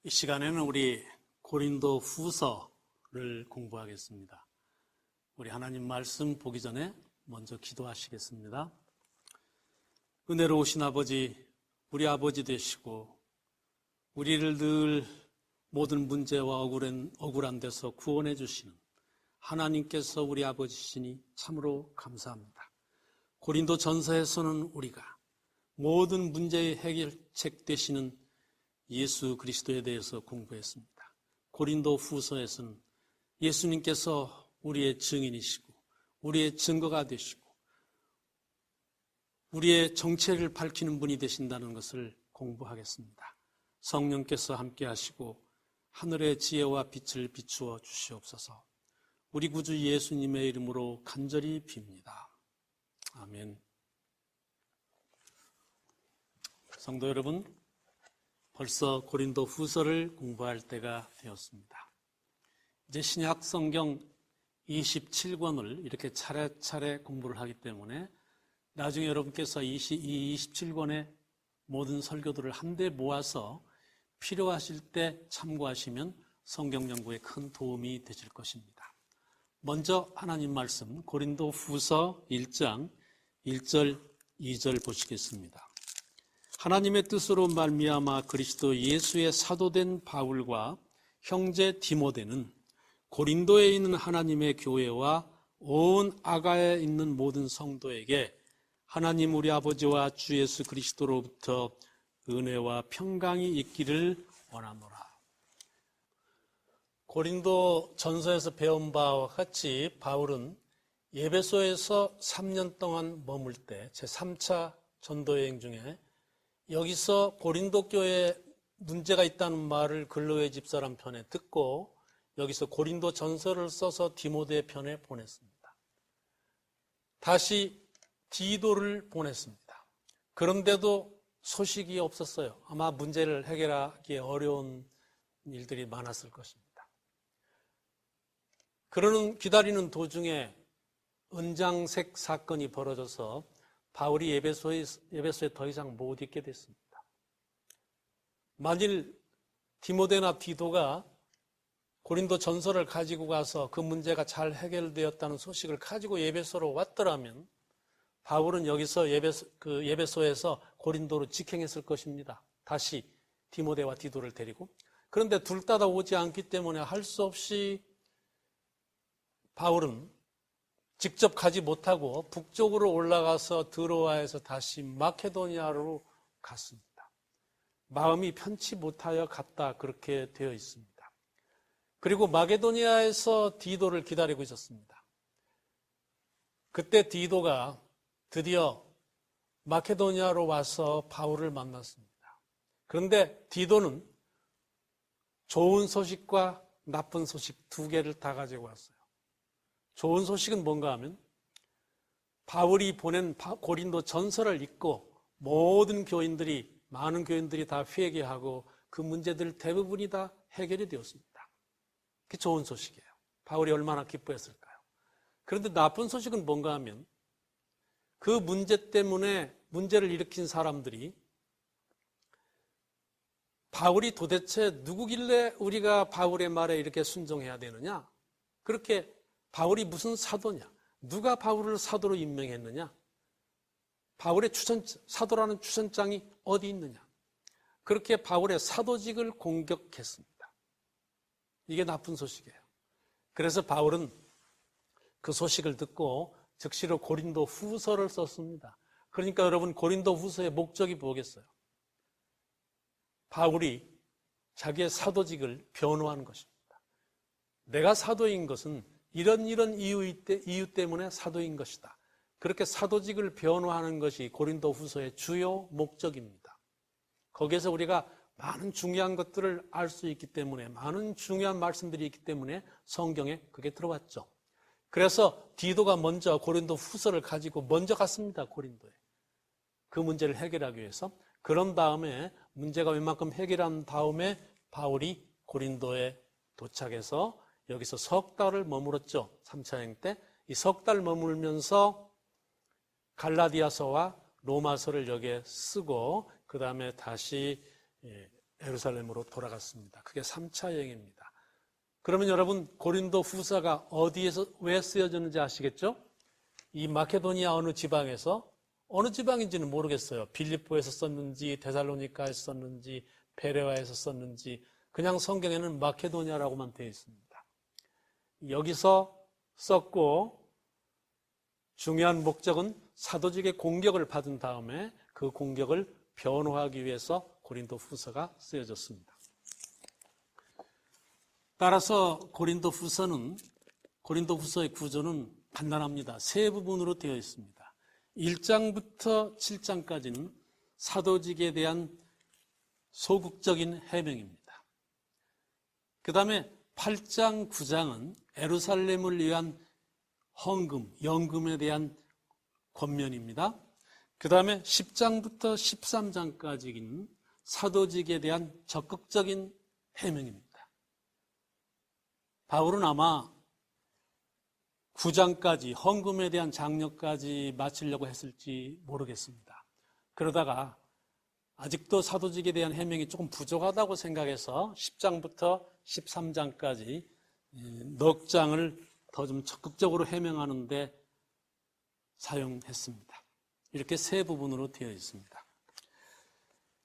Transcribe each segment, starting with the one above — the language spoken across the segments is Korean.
이 시간에는 우리 고린도 후서를 공부하겠습니다. 우리 하나님 말씀 보기 전에 먼저 기도하시겠습니다. 은혜로우신 아버지, 우리 아버지 되시고 우리를 늘 모든 문제와 억울한 데서 구원해 주시는 하나님께서 우리 아버지시니 참으로 감사합니다. 고린도 전서에서는 우리가 모든 문제의 해결책 되시는 예수 그리스도에 대해서 공부했습니다. 고린도 후서에서는 예수님께서 우리의 증인이시고 우리의 증거가 되시고 우리의 정체를 밝히는 분이 되신다는 것을 공부하겠습니다. 성령께서 함께 하시고 하늘의 지혜와 빛을 비추어 주시옵소서. 우리 구주 예수님의 이름으로 간절히 빕니다. 아멘. 성도 여러분, 벌써 고린도 후서를 공부할 때가 되었습니다. 이제 신약 성경 27권을 이렇게 차례차례 공부를 하기 때문에 나중에 여러분께서 이 27권의 모든 설교들을 한데 모아서 필요하실 때 참고하시면 성경 연구에 큰 도움이 되실 것입니다. 먼저 하나님 말씀 고린도 후서 1장 1절 2절 보시겠습니다. 하나님의 뜻으로 말미암아 그리스도 예수의 사도된 바울과 형제 디모데는 고린도에 있는 하나님의 교회와 온 아가야에 있는 모든 성도에게 하나님 우리 아버지와 주 예수 그리스도로부터 은혜와 평강이 있기를 원하노라. 고린도 전서에서 배운 바와 같이 바울은 에베소에서 3년 동안 머물 때 제3차 전도여행 중에 여기서 고린도 교회에 문제가 있다는 말을 글로의 집사람 편에 듣고 여기서 고린도 전서를 써서 디모데 편에 보냈습니다. 다시 디도를 보냈습니다. 그런데도 소식이 없었어요. 아마 문제를 해결하기 어려운 일들이 많았을 것입니다. 그러는 기다리는 도중에 은장색 사건이 벌어져서 바울이 에베소에 더 이상 못 있게 됐습니다. 만일 디모데나 디도가 고린도 전서를 가지고 가서 그 문제가 잘 해결되었다는 소식을 가지고 에베소로 왔더라면 바울은 여기서 에베소에서 고린도로 직행했을 것입니다. 다시 디모데와 디도를 데리고. 그런데 둘 다 오지 않기 때문에 할 수 없이 바울은 직접 가지 못하고 북쪽으로 올라가서 드로아에서 다시 마케도니아로 갔습니다. 마음이 편치 못하여 갔다 그렇게 되어 있습니다. 그리고 마게도니아에서 디도를 기다리고 있었습니다. 그때 디도가 드디어 마케도니아로 와서 바울을 만났습니다. 그런데 디도는 좋은 소식과 나쁜 소식 두 개를 다 가지고 왔어요. 좋은 소식은 뭔가 하면 바울이 보낸 고린도 전서를 읽고 모든 교인들이, 많은 교인들이 다 회개하고 그 문제들 대부분이 다 해결이 되었습니다. 그게 좋은 소식이에요. 바울이 얼마나 기뻐했을까요? 그런데 나쁜 소식은 뭔가 하면 그 문제 때문에 문제를 일으킨 사람들이 바울이 도대체 누구길래 우리가 바울의 말에 이렇게 순종해야 되느냐? 그렇게 바울이 무슨 사도냐? 누가 바울을 사도로 임명했느냐? 바울의 사도라는 추천장이 어디 있느냐? 그렇게 바울의 사도직을 공격했습니다. 이게 나쁜 소식이에요. 그래서 바울은 그 소식을 듣고 즉시로 고린도 후서를 썼습니다. 그러니까 여러분 고린도 후서의 목적이 뭐겠어요? 바울이 자기의 사도직을 변호하는 것입니다. 내가 사도인 것은 이런 이유 때문에 사도인 것이다. 그렇게 사도직을 변호하는 것이 고린도 후서의 주요 목적입니다. 거기에서 우리가 많은 중요한 것들을 알 수 있기 때문에, 많은 중요한 말씀들이 있기 때문에 성경에 그게 들어왔죠. 그래서 디도가 먼저 고린도 후서를 가지고 먼저 갔습니다. 고린도에. 그 문제를 해결하기 위해서. 그런 다음에 문제가 웬만큼 해결한 다음에 바울이 고린도에 도착해서 여기서 석 달을 머물었죠. 3차 여행 때. 이 석 달 머물면서 갈라디아서와 로마서를 여기에 쓰고 그 다음에 다시 예루살렘으로 돌아갔습니다. 그게 3차 여행입니다. 그러면 여러분 고린도 후서가 어디에서 왜 쓰여졌는지 아시겠죠? 이 마케도니아 어느 지방에서, 어느 지방인지는 모르겠어요. 빌립보에서 썼는지 데살로니카에서 썼는지 베레아에서 썼는지, 그냥 성경에는 마케도니아라고만 되어 있습니다. 여기서 썼고 중요한 목적은 사도직의 공격을 받은 다음에 그 공격을 변호하기 위해서 고린도 후서가 쓰여졌습니다. 따라서 고린도 후서의 구조는 간단합니다. 세 부분으로 되어 있습니다. 1장부터 7장까지는 사도직에 대한 소극적인 해명입니다. 그 다음에 8장, 9장은 예루살렘을 위한 헌금, 연금에 대한 권면입니다. 그 다음에 10장부터 13장까지는 사도직에 대한 적극적인 해명입니다. 바울은 아마 9장까지 헌금에 대한 장려까지 마치려고 했을지 모르겠습니다. 그러다가 아직도 사도직에 대한 해명이 조금 부족하다고 생각해서 10장부터 13장까지 넉 장을 더 좀 적극적으로 해명하는 데 사용했습니다. 이렇게 세 부분으로 되어 있습니다.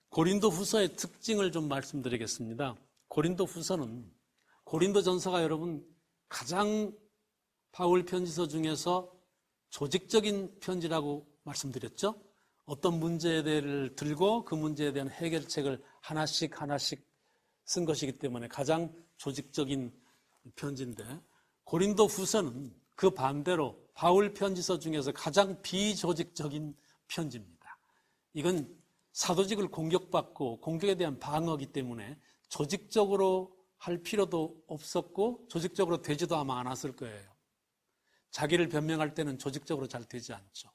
고린도 후서의 특징을 좀 말씀드리겠습니다. 고린도 후서는 고린도 전서가 여러분 가장 바울 편지서 중에서 조직적인 편지라고 말씀드렸죠. 어떤 문제를 들고 그 문제에 대한 해결책을 하나씩 쓴 것이기 때문에 가장 조직적인 편지인데, 고린도 후서는 그 반대로 바울 편지서 중에서 가장 비조직적인 편지입니다. 이건 사도직을 공격받고 공격에 대한 방어이기 때문에 조직적으로 할 필요도 없었고 조직적으로 되지도 아마 않았을 거예요. 자기를 변명할 때는 조직적으로 잘 되지 않죠.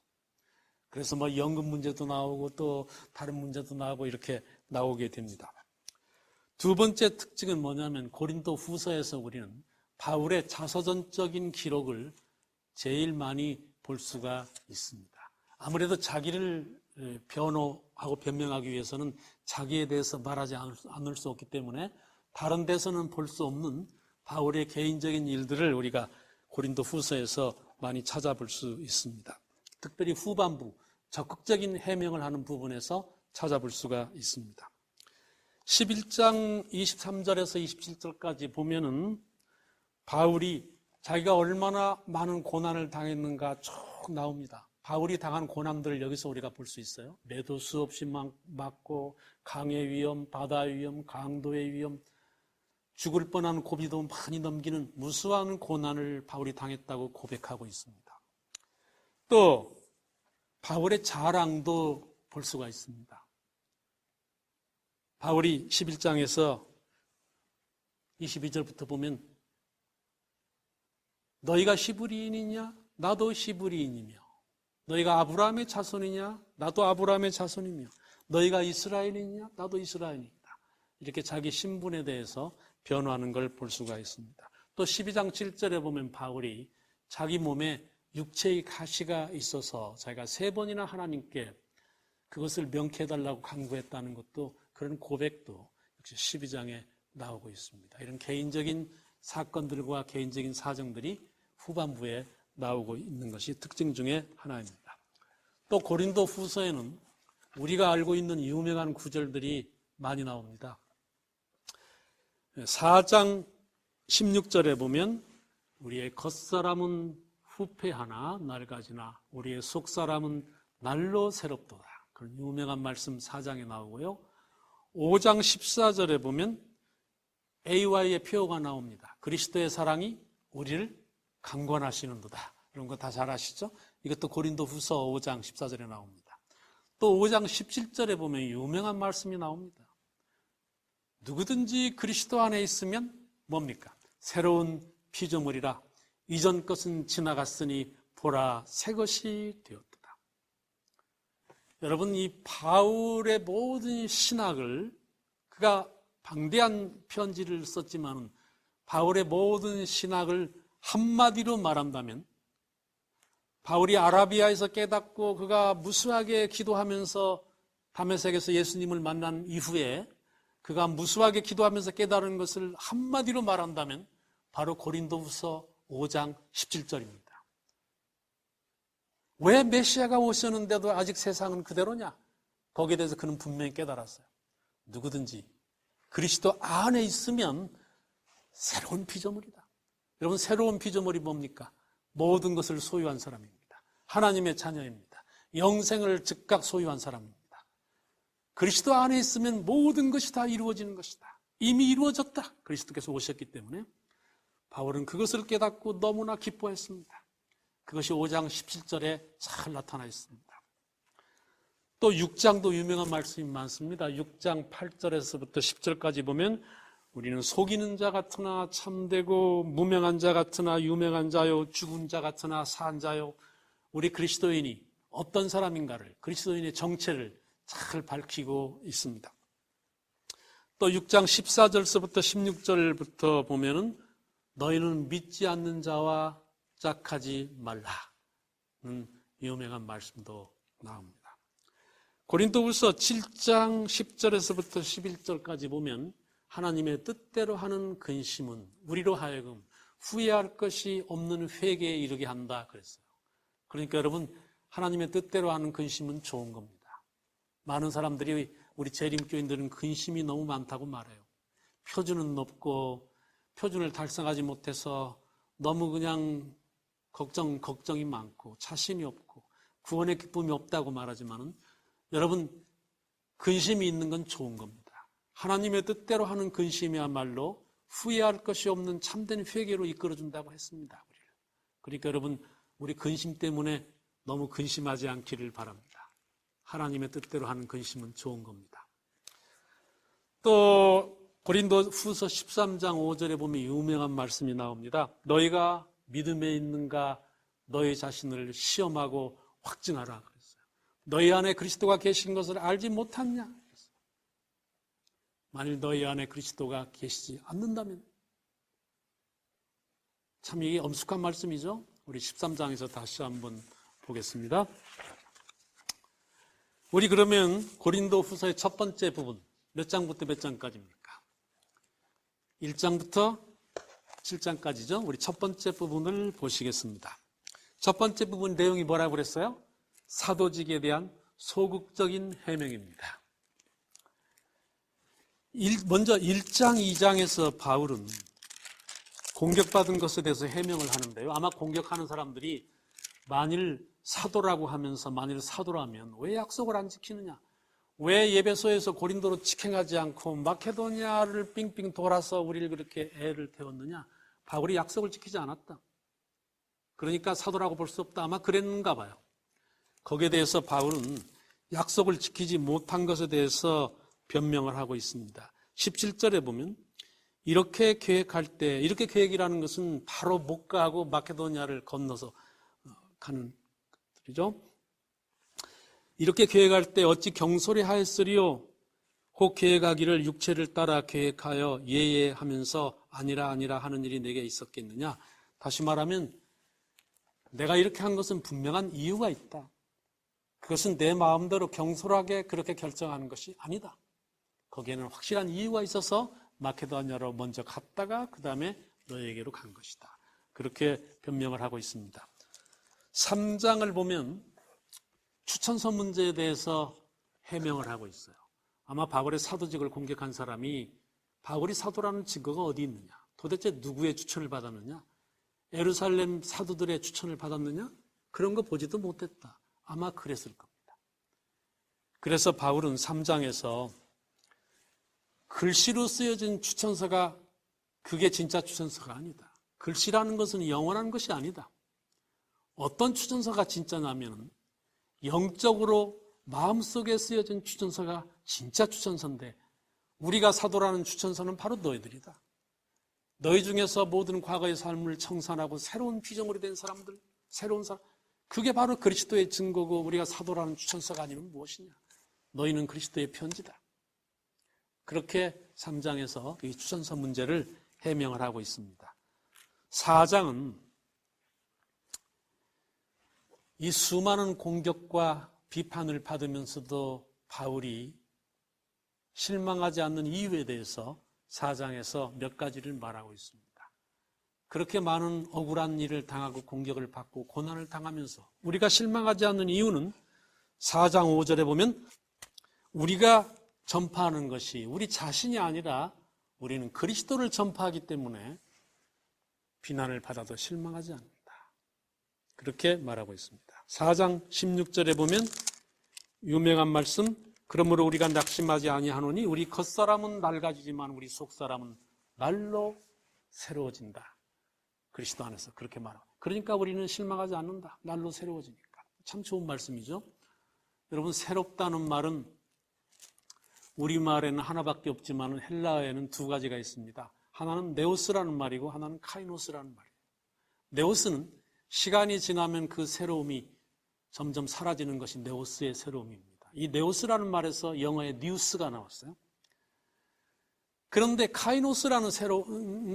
그래서 연금 문제도 나오고 또 다른 문제도 나오고 이렇게 나오게 됩니다. 두 번째 특징은 뭐냐면 고린도 후서에서 우리는 바울의 자서전적인 기록을 제일 많이 볼 수가 있습니다. 아무래도 자기를 변호하고 변명하기 위해서는 자기에 대해서 말하지 않을 수 없기 때문에 다른 데서는 볼 수 없는 바울의 개인적인 일들을 우리가 고린도 후서에서 많이 찾아볼 수 있습니다. 특별히 후반부 적극적인 해명을 하는 부분에서 찾아볼 수가 있습니다. 11장 23절에서 27절까지 보면은 바울이 자기가 얼마나 많은 고난을 당했는가 쭉 나옵니다. 바울이 당한 고난들을 여기서 우리가 볼 수 있어요. 매도 수없이 맞고 강의 위험, 바다의 위험, 강도의 위험, 죽을 뻔한 고비도 많이 넘기는 무수한 고난을 바울이 당했다고 고백하고 있습니다. 또 바울의 자랑도 볼 수가 있습니다. 바울이 11장에서 22절부터 보면 너희가 히브리인이냐? 나도 히브리인이며, 너희가 아브라함의 자손이냐? 나도 아브라함의 자손이며, 너희가 이스라엘이냐? 나도 이스라엘이다. 이렇게 자기 신분에 대해서 변호하는 걸 볼 수가 있습니다. 또 12장 7절에 보면 바울이 자기 몸에 육체의 가시가 있어서 자기가 3번이나 하나님께 그것을 명쾌해달라고 간구했다는 것도, 그런 고백도 역시 12장에 나오고 있습니다. 이런 개인적인 사건들과 개인적인 사정들이 후반부에 나오고 있는 것이 특징 중에 하나입니다. 또 고린도 후서에는 우리가 알고 있는 유명한 구절들이 많이 나옵니다. 4장 16절에 보면 우리의 겉사람은 후패하나 낡아지나 우리의 속사람은 날로 새롭도다. 그런 유명한 말씀 4장에 나오고요. 5장 14절에 보면 AY의 표어가 나옵니다. 그리스도의 사랑이 우리를 강권하시는도다. 이런 거 다 잘 아시죠? 이것도 고린도 후서 5장 14절에 나옵니다. 또 5장 17절에 보면 유명한 말씀이 나옵니다. 누구든지 그리스도 안에 있으면 뭡니까? 새로운 피조물이라 이전 것은 지나갔으니 보라 새 것이 되었도다. 여러분, 이 바울의 모든 신학을, 그가 방대한 편지를 썼지만 바울의 모든 신학을 한마디로 말한다면, 바울이 아라비아에서 깨닫고 그가 무수하게 기도하면서 다메섹에서 예수님을 만난 이후에 그가 무수하게 기도하면서 깨달은 것을 한마디로 말한다면 바로 고린도후서 5장 17절입니다. 왜 메시아가 오셨는데도 아직 세상은 그대로냐? 거기에 대해서 그는 분명히 깨달았어요. 누구든지 그리스도 안에 있으면 새로운 피조물이다. 여러분, 새로운 피조물이 뭡니까? 모든 것을 소유한 사람입니다. 하나님의 자녀입니다. 영생을 즉각 소유한 사람입니다. 그리스도 안에 있으면 모든 것이 다 이루어지는 것이다. 이미 이루어졌다. 그리스도께서 오셨기 때문에 바울은 그것을 깨닫고 너무나 기뻐했습니다. 그것이 5장 17절에 잘 나타나 있습니다. 또 6장도 유명한 말씀이 많습니다. 6장 8절에서부터 10절까지 보면 우리는 속이는 자 같으나 참되고 무명한 자 같으나 유명한 자요, 죽은 자 같으나 산 자요. 우리 그리스도인이 어떤 사람인가를, 그리스도인의 정체를 잘 밝히고 있습니다. 또 6장 14절서부터 16절부터 보면은 너희는 믿지 않는 자와 짝하지 말라는 유명한 말씀도 나옵니다. 고린도후서 7장 10절에서부터 11절까지 보면 하나님의 뜻대로 하는 근심은 우리로 하여금 후회할 것이 없는 회개에 이르게 한다 그랬어요. 그러니까 여러분, 하나님의 뜻대로 하는 근심은 좋은 겁니다. 많은 사람들이 우리 재림교인들은 근심이 너무 많다고 말해요. 표준은 높고 표준을 달성하지 못해서 너무 그냥 걱정이 많고 자신이 없고 구원의 기쁨이 없다고 말하지만은 여러분, 근심이 있는 건 좋은 겁니다. 하나님의 뜻대로 하는 근심이야말로 후회할 것이 없는 참된 회개로 이끌어준다고 했습니다. 그러니까 여러분, 우리 근심 때문에 너무 근심하지 않기를 바랍니다. 하나님의 뜻대로 하는 근심은 좋은 겁니다. 또 고린도후서 13장 5절에 보면 유명한 말씀이 나옵니다. 너희가 믿음에 있는가 너희 자신을 시험하고 확증하라 그랬어요. 너희 안에 그리스도가 계신 것을 알지 못하느냐 그랬어요. 만일 너희 안에 그리스도가 계시지 않는다면, 참 이게 엄숙한 말씀이죠. 우리 13장에서 다시 한번 보겠습니다. 우리 그러면 고린도후서의 첫 번째 부분, 몇 장부터 몇 장까지입니까? 1장부터 7장까지죠. 우리 첫 번째 부분을 보시겠습니다. 첫 번째 부분 내용이 뭐라고 그랬어요? 사도직에 대한 소극적인 해명입니다. 먼저 1장, 2장에서 바울은 공격받은 것에 대해서 해명을 하는데요. 아마 공격하는 사람들이 만일 사도라고 하면서 만일 사도라면 왜 약속을 안 지키느냐? 왜 예배소에서 고린도로 직행하지 않고 마케도니아를 빙빙 돌아서 우리를 그렇게 애를 태웠느냐? 바울이 약속을 지키지 않았다. 그러니까 사도라고 볼 수 없다. 아마 그랬는가 봐요. 거기에 대해서 바울은 약속을 지키지 못한 것에 대해서 변명을 하고 있습니다. 17절에 보면 이렇게 계획할 때, 이렇게 계획이라는 것은 바로 못 가고 마케도니아를 건너서 가는 것들이죠. 이렇게 계획할 때 어찌 경솔히 하였으리요? 혹 계획하기를 육체를 따라 계획하여 예예하면서 아니라 하는 일이 내게 있었겠느냐? 다시 말하면 내가 이렇게 한 것은 분명한 이유가 있다. 그것은 내 마음대로 경솔하게 그렇게 결정하는 것이 아니다. 거기에는 확실한 이유가 있어서 마케도니아로 먼저 갔다가 그 다음에 너에게로 간 것이다. 그렇게 변명을 하고 있습니다. 3장을 보면 추천서 문제에 대해서 해명을 하고 있어요. 아마 바울의 사도직을 공격한 사람이 바울이 사도라는 증거가 어디 있느냐? 도대체 누구의 추천을 받았느냐? 예루살렘 사도들의 추천을 받았느냐? 그런 거 보지도 못했다. 아마 그랬을 겁니다. 그래서 바울은 3장에서 글씨로 쓰여진 추천서가 그게 진짜 추천서가 아니다. 글씨라는 것은 영원한 것이 아니다. 어떤 추천서가 진짜냐면 영적으로 마음속에 쓰여진 추천서가 진짜 추천서인데 우리가 사도라는 추천서는 바로 너희들이다. 너희 중에서 모든 과거의 삶을 청산하고 새로운 피조물이 된 사람들, 새로운 사람, 그게 바로 그리스도의 증거고 우리가 사도라는 추천서가 아니면 무엇이냐? 너희는 그리스도의 편지다. 그렇게 3장에서 이 추천서 문제를 해명을 하고 있습니다. 4장은 이 수많은 공격과 비판을 받으면서도 바울이 실망하지 않는 이유에 대해서 4장에서 몇 가지를 말하고 있습니다. 그렇게 많은 억울한 일을 당하고 공격을 받고 고난을 당하면서 우리가 실망하지 않는 이유는 4장 5절에 보면 우리가 전파하는 것이 우리 자신이 아니라 우리는 그리스도를 전파하기 때문에 비난을 받아도 실망하지 않는다. 그렇게 말하고 있습니다. 4장 16절에 보면 유명한 말씀, 그러므로 우리가 낙심하지 아니하노니 우리 겉사람은 낡아지지만 우리 속사람은 날로 새로워진다. 그리스도 안에서 그렇게 말하고, 그러니까 우리는 실망하지 않는다. 날로 새로워지니까. 참 좋은 말씀이죠. 여러분, 새롭다는 말은 우리말에는 하나밖에 없지만 헬라어에는 두 가지가 있습니다. 하나는 네오스라는 말이고 하나는 카이노스라는 말이에요. 네오스는 시간이 지나면 그 새로움이 점점 사라지는 것이 네오스의 새로움입니다. 이 네오스라는 말에서 영어의 뉴스가 나왔어요. 그런데 카이노스라는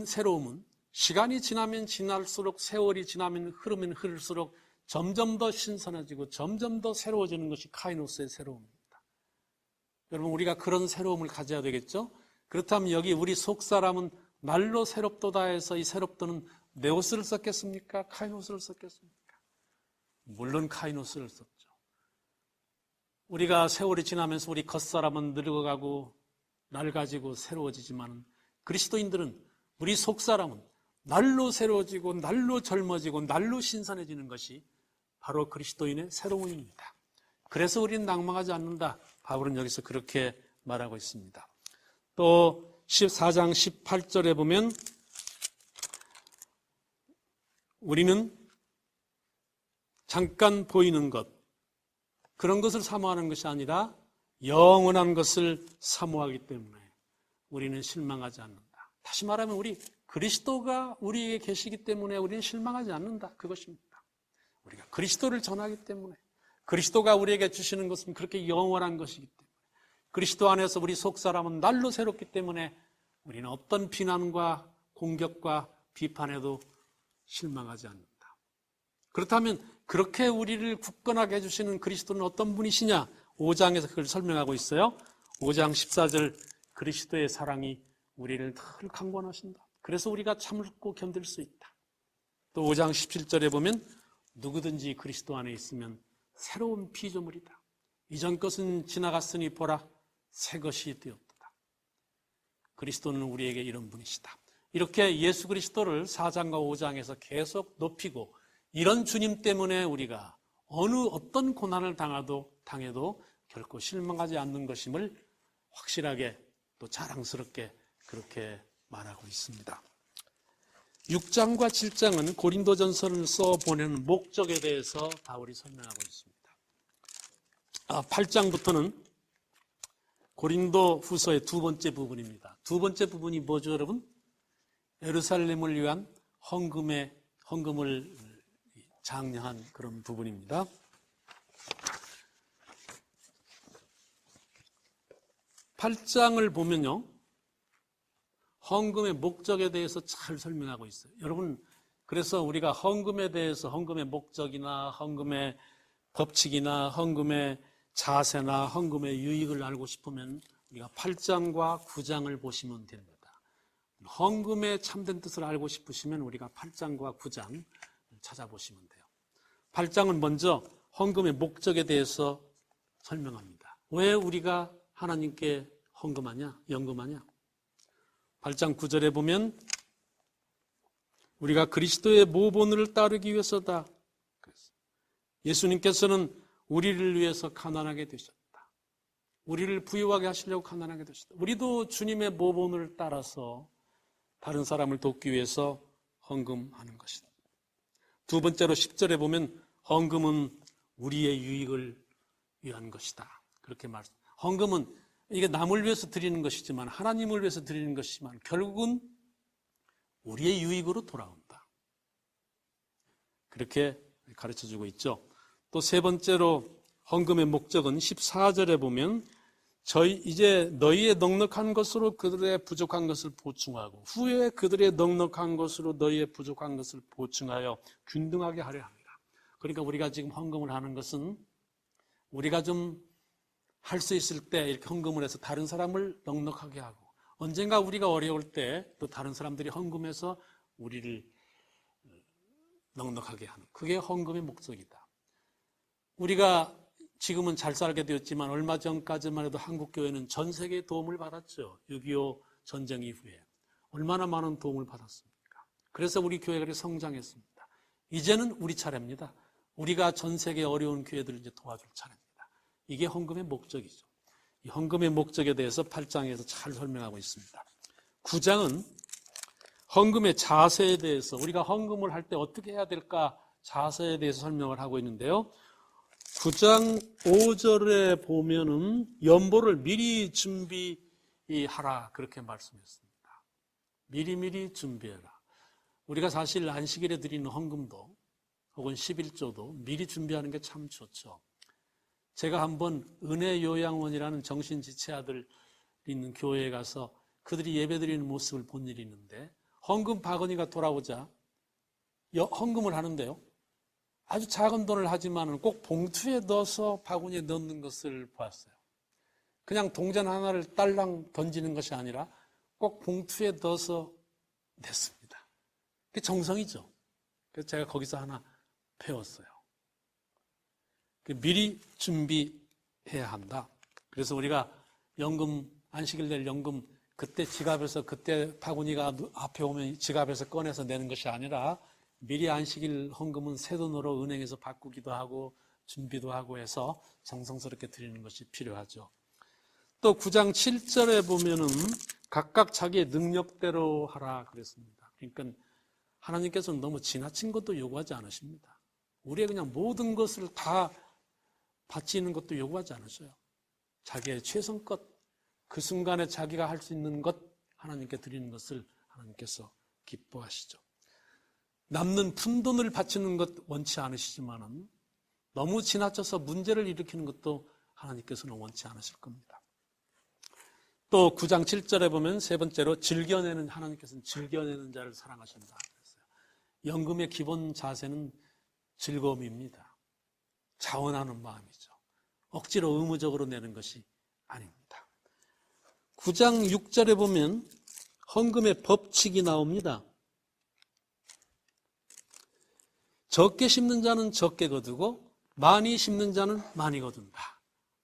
새로움은 시간이 지나면 지날수록, 세월이 지나면 흐르면 흐를수록 점점 더 신선해지고 점점 더 새로워지는 것이 카이노스의 새로움입니다. 여러분, 우리가 그런 새로움을 가져야 되겠죠? 그렇다면 여기 우리 속사람은 날로 새롭도다 해서 이 새롭도는 네오스를 썼겠습니까? 카이노스를 썼겠습니까? 물론 카이노스를 썼죠. 우리가 세월이 지나면서 우리 겉사람은 늙어가고 낡아지고 새로워지지만 그리스도인들은, 우리 속사람은 날로 새로워지고 날로 젊어지고 날로 신선해지는 것이 바로 그리스도인의 새로움입니다. 그래서 우리는 낭망하지 않는다. 바울은 여기서 그렇게 말하고 있습니다. 또 14장 18절에 보면 우리는 잠깐 보이는 것, 그런 것을 사모하는 것이 아니라 영원한 것을 사모하기 때문에 우리는 실망하지 않는다. 다시 말하면 우리 그리스도가 우리에게 계시기 때문에 우리는 실망하지 않는다. 그것입니다. 우리가 그리스도를 전하기 때문에, 그리스도가 우리에게 주시는 것은 그렇게 영원한 것이기 때문에, 그리스도 안에서 우리 속사람은 날로 새롭기 때문에 우리는 어떤 비난과 공격과 비판에도 실망하지 않는다. 그렇다면 그렇게 우리를 굳건하게 해주시는 그리스도는 어떤 분이시냐? 5장에서 그걸 설명하고 있어요. 5장 14절, 그리스도의 사랑이 우리를 늘 강권하신다. 그래서 우리가 참고 견딜 수 있다. 또 5장 17절에 보면 누구든지 그리스도 안에 있으면 새로운 피조물이다. 이전 것은 지나갔으니 보라, 새 것이 되었다. 그리스도는 우리에게 이런 분이시다. 이렇게 예수 그리스도를 4장과 5장에서 계속 높이고, 이런 주님 때문에 우리가 어떤 고난을 당해도 결코 실망하지 않는 것임을 확실하게 또 자랑스럽게 그렇게 말하고 있습니다. 6장과 7장은 고린도전서를 써보내는 목적에 대해서 바울이 설명하고 있습니다. 8장부터는 고린도 후서의 두 번째 부분입니다. 두 번째 부분이 뭐죠, 여러분? 예루살렘을 위한 헌금을 장려한 그런 부분입니다. 8장을 보면요, 헌금의 목적에 대해서 잘 설명하고 있어요. 여러분, 그래서 우리가 헌금에 대해서, 헌금의 목적이나 헌금의 법칙이나 헌금의 자세나 헌금의 유익을 알고 싶으면 우리가 8장과 9장을 보시면 됩니다. 헌금의 참된 뜻을 알고 싶으시면 우리가 8장과 9장 찾아보시면 돼요. 8장은 먼저 헌금의 목적에 대해서 설명합니다. 왜 우리가 하나님께 헌금하냐, 연금하냐? 8장 9절에 보면 우리가 그리스도의 모본을 따르기 위해서다. 예수님께서는 우리를 위해서 가난하게 되셨다. 우리를 부유하게 하시려고 가난하게 되셨다. 우리도 주님의 모본을 따라서 다른 사람을 돕기 위해서 헌금하는 것이다. 두 번째로 10절에 보면 헌금은 우리의 유익을 위한 것이다. 그렇게 말합니다. 헌금은 이게 남을 위해서 드리는 것이지만, 하나님을 위해서 드리는 것이지만 결국은 우리의 유익으로 돌아온다. 그렇게 가르쳐주고 있죠. 또 세 번째로 헌금의 목적은 14절에 보면 이제 너희의 넉넉한 것으로 그들의 부족한 것을 보충하고 후에 그들의 넉넉한 것으로 너희의 부족한 것을 보충하여 균등하게 하려 합니다. 그러니까 우리가 지금 헌금을 하는 것은 우리가 좀 할 수 있을 때 이렇게 헌금을 해서 다른 사람을 넉넉하게 하고, 언젠가 우리가 어려울 때 또 다른 사람들이 헌금해서 우리를 넉넉하게 하는, 그게 헌금의 목적이다. 우리가 지금은 잘 살게 되었지만 얼마 전까지만 해도 한국교회는 전 세계의 도움을 받았죠. 6.25 전쟁 이후에 얼마나 많은 도움을 받았습니까? 그래서 우리 교회가 성장했습니다. 이제는 우리 차례입니다. 우리가 전 세계 어려운 교회들을 이제 도와줄 차례입니다. 이게 헌금의 목적이죠. 이 헌금의 목적에 대해서 8장에서 잘 설명하고 있습니다. 9장은 헌금의 자세에 대해서, 우리가 헌금을 할 때 어떻게 해야 될까 자세에 대해서 설명을 하고 있는데요. 9장 5절에 보면은 연보를 미리 준비하라 그렇게 말씀했습니다. 미리미리 준비해라. 우리가 사실 안식일에 드리는 헌금도 혹은 11조도 미리 준비하는 게 참 좋죠. 제가 한번 은혜요양원이라는 정신지체아들 있는 교회에 가서 그들이 예배드리는 모습을 본 일이 있는데, 헌금 바구니가 돌아오자 헌금을 하는데요, 아주 작은 돈을 하지만 꼭 봉투에 넣어서 바구니에 넣는 것을 보았어요. 그냥 동전 하나를 딸랑 던지는 것이 아니라 꼭 봉투에 넣어서 냈습니다. 그게 정성이죠. 그래서 제가 거기서 하나 배웠어요. 미리 준비해야 한다. 그래서 우리가 연금, 안식일 낼 연금, 그때 지갑에서, 그때 바구니가 앞에 오면 지갑에서 꺼내서 내는 것이 아니라 미리 안식일 헌금은 새돈으로 은행에서 바꾸기도 하고 준비도 하고 해서 정성스럽게 드리는 것이 필요하죠. 또 9장 7절에 보면은 각각 자기의 능력대로 하라 그랬습니다. 그러니까 하나님께서는 너무 지나친 것도 요구하지 않으십니다. 우리의 그냥 모든 것을 다 바치는 것도 요구하지 않으셔요. 자기의 최선껏 그 순간에 자기가 할 수 있는 것 하나님께 드리는 것을 하나님께서 기뻐하시죠. 남는 푼돈을 바치는 것 원치 않으시지만은 너무 지나쳐서 문제를 일으키는 것도 하나님께서는 원치 않으실 겁니다. 또 9장 7절에 보면 세 번째로 즐겨내는, 하나님께서는 즐겨내는 자를 사랑하신다 그랬어요. 연금의 기본 자세는 즐거움입니다. 자원하는 마음이죠. 억지로 의무적으로 내는 것이 아닙니다. 9장 6절에 보면 헌금의 법칙이 나옵니다. 적게 심는 자는 적게 거두고 많이 심는 자는 많이 거둔다.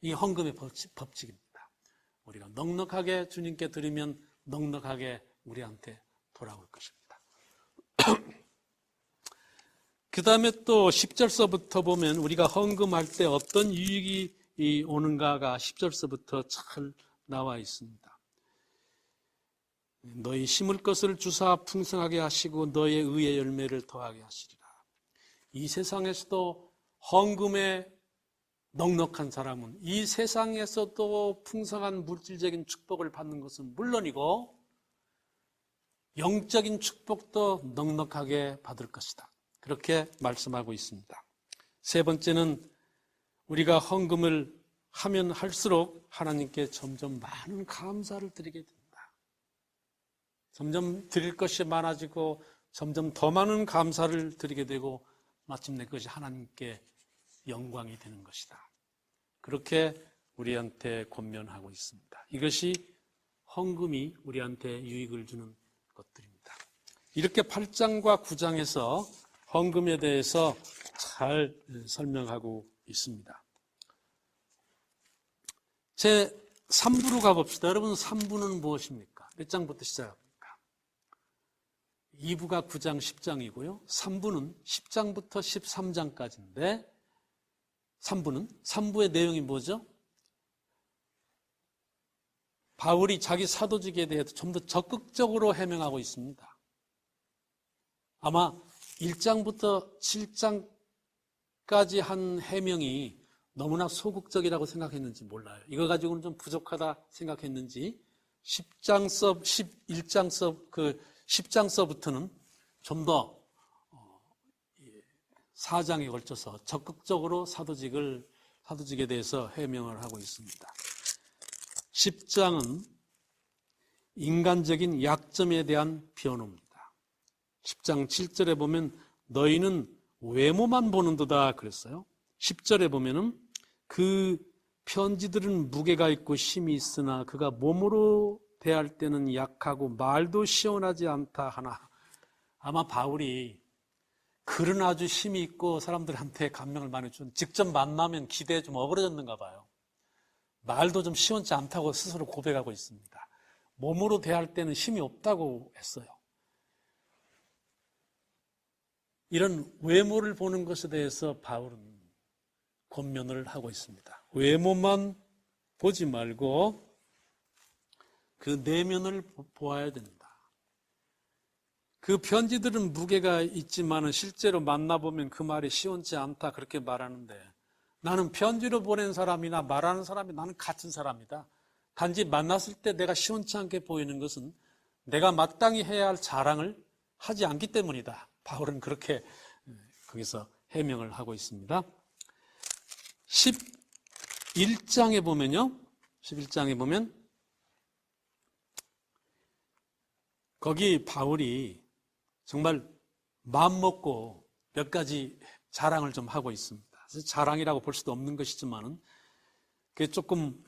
이게 헌금의 법칙입니다. 우리가 넉넉하게 주님께 드리면 넉넉하게 우리한테 돌아올 것입니다. 그 다음에 또 10절서부터 보면 우리가 헌금할 때 어떤 유익이 오는가가 10절서부터 잘 나와 있습니다. 너희 심을 것을 주사 풍성하게 하시고 너의 의의 열매를 더하게 하시리라. 이 세상에서도 헌금에 넉넉한 사람은 이 세상에서도 풍성한 물질적인 축복을 받는 것은 물론이고 영적인 축복도 넉넉하게 받을 것이다. 그렇게 말씀하고 있습니다. 세 번째는 우리가 헌금을 하면 할수록 하나님께 점점 많은 감사를 드리게 됩니다. 점점 드릴 것이 많아지고 점점 더 많은 감사를 드리게 되고 마침내 그것이 하나님께 영광이 되는 것이다. 그렇게 우리한테 권면하고 있습니다. 이것이 헌금이 우리한테 유익을 주는 것들입니다. 이렇게 8장과 9장에서 헌금에 대해서 잘 설명하고 있습니다. 제 3부로 가봅시다. 여러분 3부는 무엇입니까? 몇 장부터 시작합니까? 2부가 9장 10장이고요. 3부는 10장부터 13장까지인데 3부의 내용이 뭐죠? 바울이 자기 사도직에 대해서 좀 더 적극적으로 해명하고 있습니다. 아마 1장부터 7장까지 한 해명이 너무나 소극적이라고 생각했는지 몰라요. 이거 가지고는 좀 부족하다 생각했는지 10장서부터는 좀 더 4장에 걸쳐서 적극적으로 사도직에 대해서 해명을 하고 있습니다. 10장은 인간적인 약점에 대한 변호입니다. 10장 7절에 보면 너희는 외모만 보는도다 그랬어요. 10절에 보면은 그 편지들은 무게가 있고 힘이 있으나 그가 몸으로 대할 때는 약하고 말도 시원하지 않다 하나. 아마 바울이 글은 아주 힘이 있고 사람들한테 감명을 많이 준, 직접 만나면 기대에 좀 어그러졌는가 봐요. 말도 좀 시원치 않다고 스스로 고백하고 있습니다. 몸으로 대할 때는 힘이 없다고 했어요. 이런 외모를 보는 것에 대해서 바울은 권면을 하고 있습니다. 외모만 보지 말고 그 내면을 보아야 된다. 그 편지들은 무게가 있지만 실제로 만나보면 그 말이 시원치 않다 그렇게 말하는데, 나는 편지로 보낸 사람이나 말하는 사람이 나는 같은 사람이다. 단지 만났을 때 내가 시원치 않게 보이는 것은 내가 마땅히 해야 할 자랑을 하지 않기 때문이다. 바울은 그렇게 거기서 해명을 하고 있습니다. 11장에 보면요. 11장에 보면 거기 바울이 정말 마음먹고 몇 가지 자랑을 좀 하고 있습니다. 자랑이라고 볼 수도 없는 것이지만은 그게 조금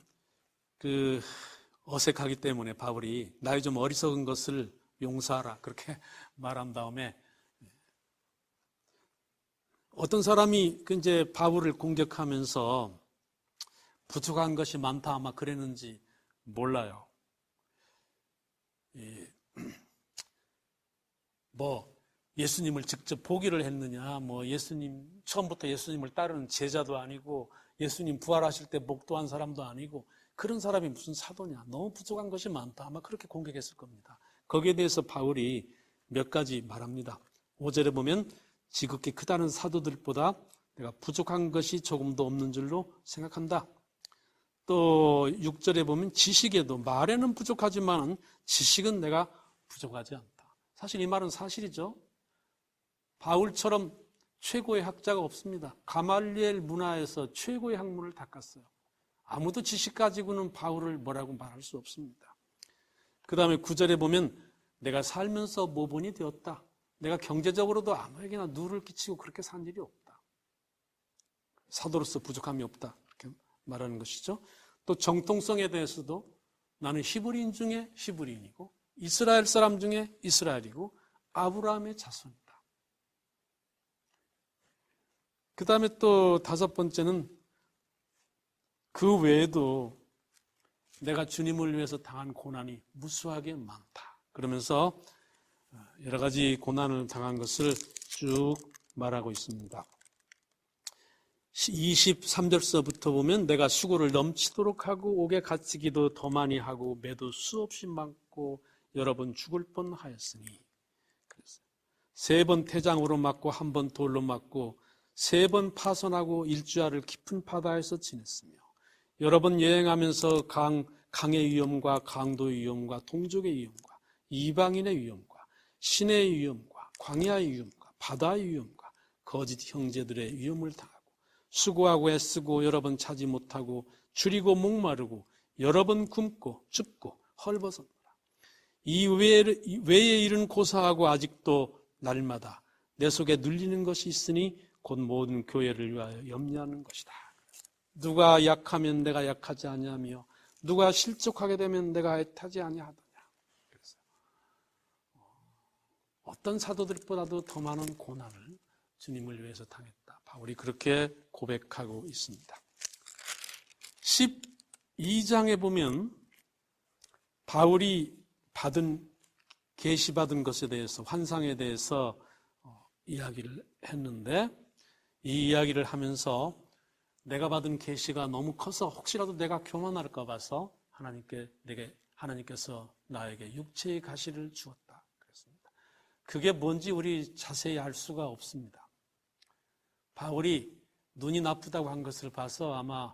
어색하기 때문에 바울이 나의 좀 어리석은 것을 용서하라 그렇게 말한 다음에, 어떤 사람이 이제 바울을 공격하면서 부족한 것이 많다 아마 그랬는지 몰라요. 예수님을 직접 보기를 했느냐, 처음부터 예수님을 따르는 제자도 아니고, 예수님 부활하실 때 목도한 사람도 아니고, 그런 사람이 무슨 사도냐, 너무 부족한 것이 많다 아마 그렇게 공격했을 겁니다. 거기에 대해서 바울이 몇 가지 말합니다. 5절에 보면 지극히 크다는 사도들보다 내가 부족한 것이 조금도 없는 줄로 생각한다. 또 6절에 보면 지식에도 말에는 부족하지만 지식은 내가 부족하지 않다. 사실 이 말은 사실이죠. 바울처럼 최고의 학자가 없습니다. 가말리엘 문화에서 최고의 학문을 닦았어요. 아무도 지식 가지고는 바울을 뭐라고 말할 수 없습니다. 그 다음에 9절에 보면 내가 살면서 모본이 되었다. 내가 경제적으로도 아무에게나 누를 끼치고 그렇게 산 일이 없다. 사도로서 부족함이 없다. 이렇게 말하는 것이죠. 또 정통성에 대해서도 나는 히브리인 중에 히브리인이고 이스라엘 사람 중에 이스라엘이고 아브라함의 자손이다. 그 다음에 또 5번째는 그 외에도 내가 주님을 위해서 당한 고난이 무수하게 많다. 그러면서 여러 가지 고난을 당한 것을 쭉 말하고 있습니다. 23절서부터 보면 내가 수고를 넘치도록 하고 옥에 갇히기도 더 많이 하고 매도 수없이 많고 여러 번 죽을 뻔하였으니, 3번 태장으로 맞고 1번 돌로 맞고 3번 파손하고 일주야를 깊은 바다에서 지냈으며 여러 번 여행하면서 강의 위험과 강도의 위험과 동족의 위험과 이방인의 위험과 신의 위험과 광야의 위험과 바다의 위험과 거짓 형제들의 위험을 당하고 수고하고 애쓰고 여러 번 차지 못하고 줄이고 목마르고 여러 번 굶고 춥고 헐벗었노라. 이 외에 일은 고사하고 아직도 날마다 내 속에 눌리는 것이 있으니 곧 모든 교회를 위하여 염려하는 것이다. 누가 약하면 내가 약하지 아니하며 누가 실족하게 되면 내가 애타지 아니하더냐. 그래서 어떤 사도들보다도 더 많은 고난을 주님을 위해서 당했다. 바울이 그렇게 고백하고 있습니다. 12장에 보면 바울이 계시받은 것에 대해서, 환상에 대해서 이야기를 했는데, 이 이야기를 하면서 내가 받은 계시가 너무 커서 혹시라도 내가 교만할까 봐서 하나님께서 나에게 육체의 가시를 주었다 그랬습니다. 그게 뭔지 우리 자세히 알 수가 없습니다. 바울이 눈이 나쁘다고 한 것을 봐서 아마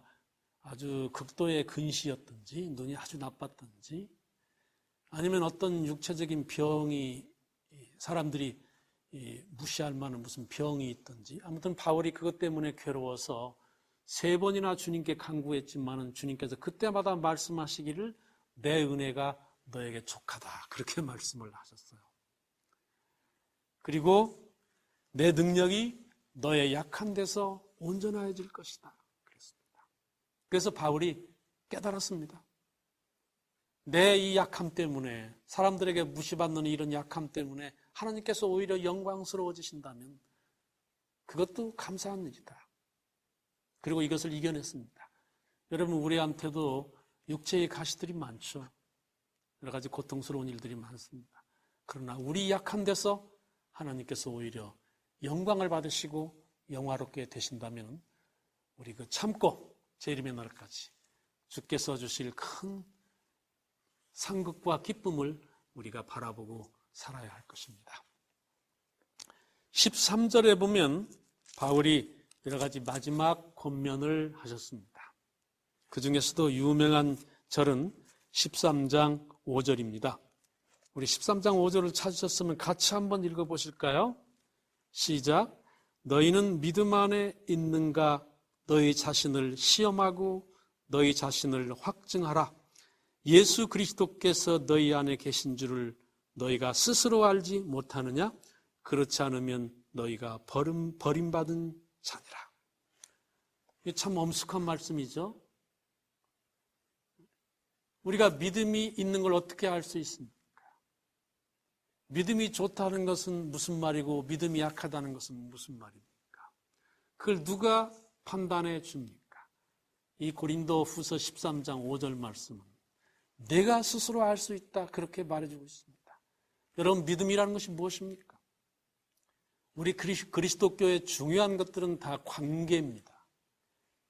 아주 극도의 근시였든지 눈이 아주 나빴든지 아니면 어떤 육체적인 병이 사람들이 무시할 만한 무슨 병이 있든지, 아무튼 바울이 그것 때문에 괴로워서 3번이나 주님께 간구했지만은 주님께서 그때마다 말씀하시기를 내 은혜가 너에게 족하다 그렇게 말씀을 하셨어요. 그리고 내 능력이 너의 약한 데서 온전해질 것이다 그랬습니다. 그래서 바울이 깨달았습니다. 내 이 약함 때문에, 사람들에게 무시받는 이런 약함 때문에 하나님께서 오히려 영광스러워지신다면 그것도 감사한 일이다. 그리고 이것을 이겨냈습니다. 여러분, 우리한테도 육체의 가시들이 많죠. 여러 가지 고통스러운 일들이 많습니다. 그러나 우리 약한 데서 하나님께서 오히려 영광을 받으시고 영화롭게 되신다면 우리 그 참고 제 이름의 날까지 주께서 주실 큰 상급과 기쁨을 우리가 바라보고 살아야 할 것입니다. 13절에 보면 바울이 여러 가지 마지막 권면을 하셨습니다. 그 중에서도 유명한 절은 13장 5절입니다. 우리 13장 5절을 찾으셨으면 같이 한번 읽어보실까요? 시작. 너희는 믿음 안에 있는가? 너희 자신을 시험하고 너희 자신을 확증하라. 예수 그리스도께서 너희 안에 계신 줄을 너희가 스스로 알지 못하느냐? 그렇지 않으면 너희가 버림받은 자니라. 이게 참 엄숙한 말씀이죠. 우리가 믿음이 있는 걸 어떻게 알 수 있습니까? 믿음이 좋다는 것은 무슨 말이고 믿음이 약하다는 것은 무슨 말입니까? 그걸 누가 판단해 줍니까? 이 고린도 후서 13장 5절 말씀은 내가 스스로 알 수 있다, 그렇게 말해주고 있습니다. 여러분, 믿음이라는 것이 무엇입니까? 우리 그리스도교의 중요한 것들은 다 관계입니다.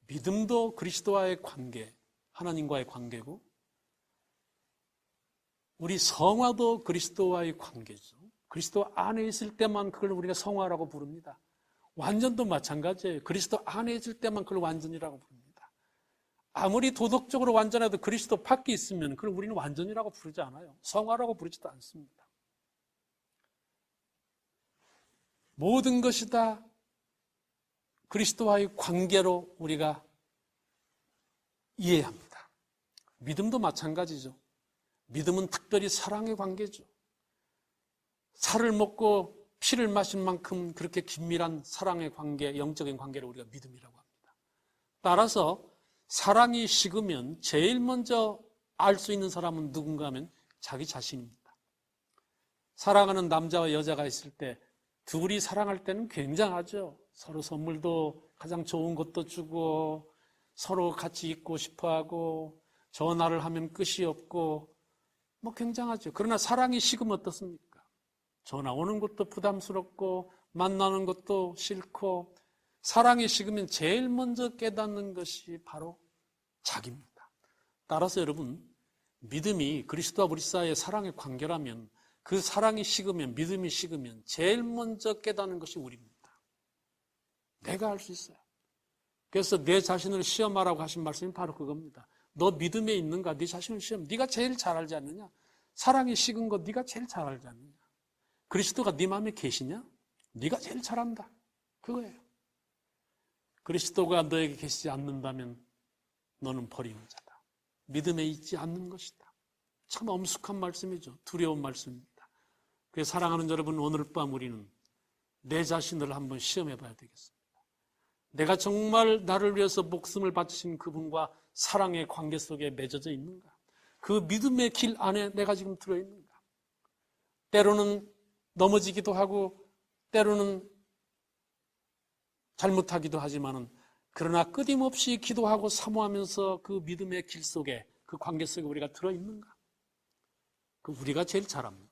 믿음도 그리스도와의 관계, 하나님과의 관계고, 우리 성화도 그리스도와의 관계죠. 그리스도 안에 있을 때만 그걸 우리가 성화라고 부릅니다. 완전도 마찬가지예요. 그리스도 안에 있을 때만 그걸 완전이라고 부릅니다. 아무리 도덕적으로 완전해도 그리스도 밖에 있으면 그걸 우리는 완전이라고 부르지 않아요. 성화라고 부르지도 않습니다. 모든 것이 다 그리스도와의 관계로 우리가 이해합니다. 믿음도 마찬가지죠. 믿음은 특별히 사랑의 관계죠. 살을 먹고 피를 마신 만큼 그렇게 긴밀한 사랑의 관계, 영적인 관계를 우리가 믿음이라고 합니다. 따라서 사랑이 식으면 제일 먼저 알 수 있는 사람은 누군가 하면 자기 자신입니다. 사랑하는 남자와 여자가 있을 때 둘이 사랑할 때는 굉장하죠. 서로 선물도 가장 좋은 것도 주고 서로 같이 있고 싶어하고 전화를 하면 끝이 없고 굉장하죠. 그러나 사랑이 식으면 어떻습니까? 전화 오는 것도 부담스럽고 만나는 것도 싫고, 사랑이 식으면 제일 먼저 깨닫는 것이 바로 자기입니다. 따라서 여러분, 믿음이 그리스도와 우리 사이의 사랑의 관계라면 그 사랑이 식으면, 믿음이 식으면 제일 먼저 깨닫는 것이 우리입니다. 내가 알 수 있어요. 그래서 내 자신을 시험하라고 하신 말씀이 바로 그겁니다. 너 믿음에 있는가? 네 자신을 시험. 네가 제일 잘 알지 않느냐? 사랑이 식은 거 네가 제일 잘 알지 않느냐? 그리스도가 네 마음에 계시냐? 네가 제일 잘 안다. 그거예요. 그리스도가 너에게 계시지 않는다면 너는 버리는 자다. 믿음에 있지 않는 것이다. 참 엄숙한 말씀이죠. 두려운 말씀입니다. 그래서 사랑하는 여러분, 오늘 밤 우리는 내 자신을 한번 시험해 봐야 되겠습니다. 내가 정말 나를 위해서 목숨을 바치신 그분과 사랑의 관계 속에 맺어져 있는가? 그 믿음의 길 안에 내가 지금 들어있는가? 때로는 넘어지기도 하고 때로는 잘못하기도 하지만은, 그러나 끊임없이 기도하고 사모하면서 그 믿음의 길 속에, 그 관계 속에 우리가 들어있는가? 그 우리가 제일 잘 압니다.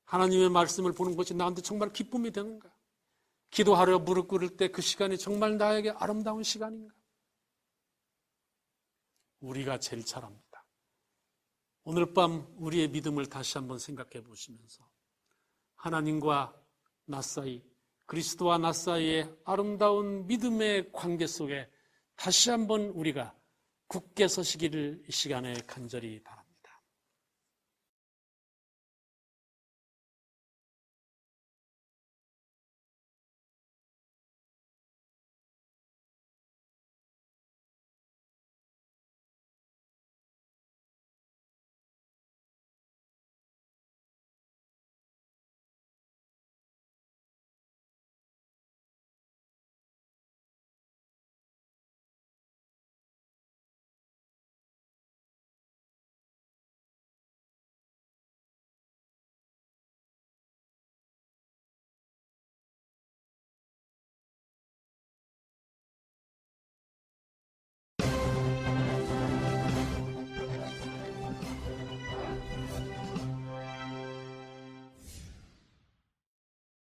하나님의 말씀을 보는 것이 나한테 정말 기쁨이 되는가? 기도하려 무릎 꿇을 때 그 시간이 정말 나에게 아름다운 시간인가? 우리가 제일 잘 압니다. 오늘 밤 우리의 믿음을 다시 한번 생각해 보시면서 하나님과 나 사이, 그리스도와 나 사이의 아름다운 믿음의 관계 속에 다시 한번 우리가 굳게 서시기를 이 시간에 간절히 바랍니다.